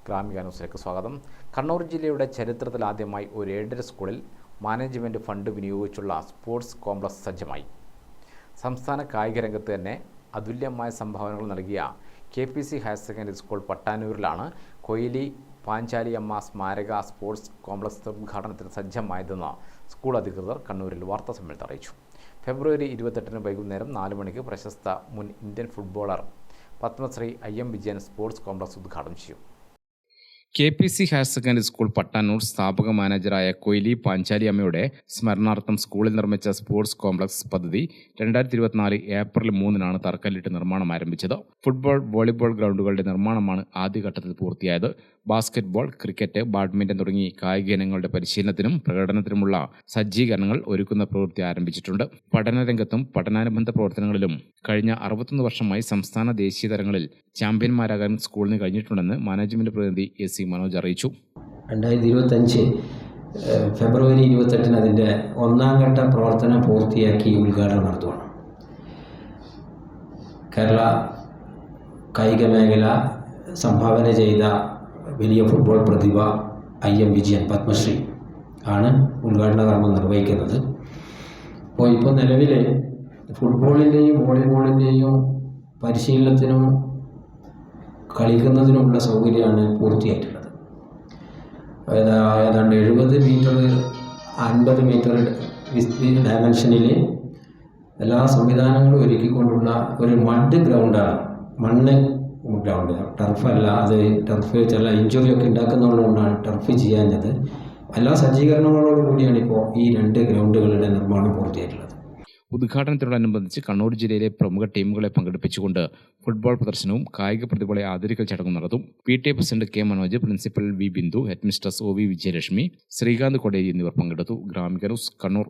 ഗ്രാമിക ന്യൂസിലേക്ക് സ്വാഗതം. കണ്ണൂർ ജില്ലയുടെ ചരിത്രത്തിലാദ്യമായി ഒരു എയ്ഡഡ് സ്കൂളിൽ മാനേജ്മെൻറ്റ് ഫണ്ട് വിനിയോഗിച്ചുള്ള സ്പോർട്സ് കോംപ്ലക്സ് സജ്ജമായി. സംസ്ഥാന കായിക രംഗത്ത് തന്നെ അതുല്യമായ സംഭാവനകൾ നൽകിയ KPC ഹയർ സെക്കൻഡറി സ്കൂൾ പട്ടാന്നൂരിലാണ് കൊയിലി പാഞ്ചാലിയമ്മ സ്മാരക സ്പോർട്സ് കോംപ്ലക്സ് ഉദ്ഘാടനത്തിന് സജ്ജമായതെന്ന് സ്കൂൾ അധികൃതർ കണ്ണൂരിൽ വാർത്താസമ്മേളനത്തിൽ അറിയിച്ചു. ഫെബ്രുവരി 28 വൈകുന്നേരം 4 മണിക്ക് പ്രശസ്ത മുൻ Indian footballer Padmashri IM Vijayan sports complex ഉദ്ഘാടനം ചെയ്യും. KPC higher secondary school Pattannur സ്ഥാപക മാനേജറായ കൊയിലി പാഞ്ചാലിയമ്മയുടെ സ്മരണാർത്ഥം സ്കൂളിൽ നിർമ്മിച്ച സ്പോർട്സ് കോംപ്ലക്സ് പദ്ധതി 2024 ഏപ്രിൽ 3-നാണ് തറക്കല്ലിട്ട് നിർമ്മാണം ആരംഭിച്ചത്. ഫുട്ബോൾ, വോളിബോൾ ഗ്രൗണ്ടുകളുടെ നിർമ്മാണമാണ് ആദ്യഘട്ടത്തിൽ പൂർത്തിയായത്. ബാസ്കറ്റ്ബോൾ, ക്രിക്കറ്റ്, ബാഡ്മിന്റൺ തുടങ്ങി കായിക ഇനങ്ങളുടെ പരിശീലനത്തിനും പ്രകടനത്തിനുമുള്ള സജ്ജീകരണങ്ങൾ ഒരുക്കുന്ന പ്രവൃത്തി ആരംഭിച്ചിട്ടുണ്ട്. പഠനരംഗത്തും പഠനാനുബന്ധ പ്രവർത്തനങ്ങളിലും കഴിഞ്ഞ 61 വർഷമായി സംസ്ഥാന ദേശീയ തലങ്ങളിൽ ചാമ്പ്യന്മാരാകാൻ സ്കൂളിന് കഴിഞ്ഞിട്ടുണ്ടെന്ന് മാനേജ്മെന്റ് പ്രതിനിധി AC മനോജ് അറിയിച്ചു. 2025 ഫെബ്രുവരി 28 അതിൻ്റെ 1-ാം ഘട്ട പ്രവർത്തനം പൂർത്തിയാക്കി ഉദ്ഘാടനം നടത്തുകയാണ്. കേരള കായിക മേഖല സംഭാവന ചെയ്ത വലിയ ഫുട്ബോൾ പ്രതിഭ IM വിജയൻ പത്മശ്രീ ആണ് ഉദ്ഘാടന കർമ്മം നിർവഹിക്കുന്നത്. ഇപ്പോൾ നിലവിൽ ഫുട്ബോളിൻ്റെയും വോളിബോളിൻ്റെയും പരിശീലനത്തിനും കളിക്കുന്നതിനുമുള്ള സൗകര്യമാണ് പൂർത്തിയായിട്ടുള്ളത്. ഏതാണ്ട് 70 മീറ്റർ 50 മീറ്റർ ഡയമെൻഷനിൽ എല്ലാ സംവിധാനങ്ങളും ഒരുക്കിക്കൊണ്ടുള്ള ഒരു മഡ് ഗ്രൗണ്ടാണ്. മണ്ണ് ഗ്രൗണ്ട്, ടർഫല്ല. അത് ടർഫ് ചില ഇഞ്ചുറിയൊക്കെ ഉണ്ടാക്കുന്നതുകൊണ്ടാണ് ടർഫ് ചെയ്യാഞ്ഞത്. എല്ലാ സജ്ജീകരണങ്ങളോടും കൂടിയാണ് ഇപ്പോൾ ഈ 2 ഗ്രൗണ്ടുകളുടെ നിർമ്മാണം പൂർത്തിയായിട്ടുള്ളത്. ഉദ്ഘാടനത്തോടനുബന്ധിച്ച് കണ്ണൂർ ജില്ലയിലെ പ്രമുഖ ടീമുകളെ പങ്കെടുപ്പിച്ചുകൊണ്ട് ഫുട്ബോൾ പ്രദർശനവും കായിക പ്രതിഭകളെ ആദരിക്കൽ ചടങ്ങും നടത്തും. PTA president K Manoj, principal V Bindu, headmistress OV Vijayalakshmi, Srikanth Koderi എന്നിവർ പങ്കെടുത്തു. ഗ്രാമിക ന്യൂസ്, കണ്ണൂർ.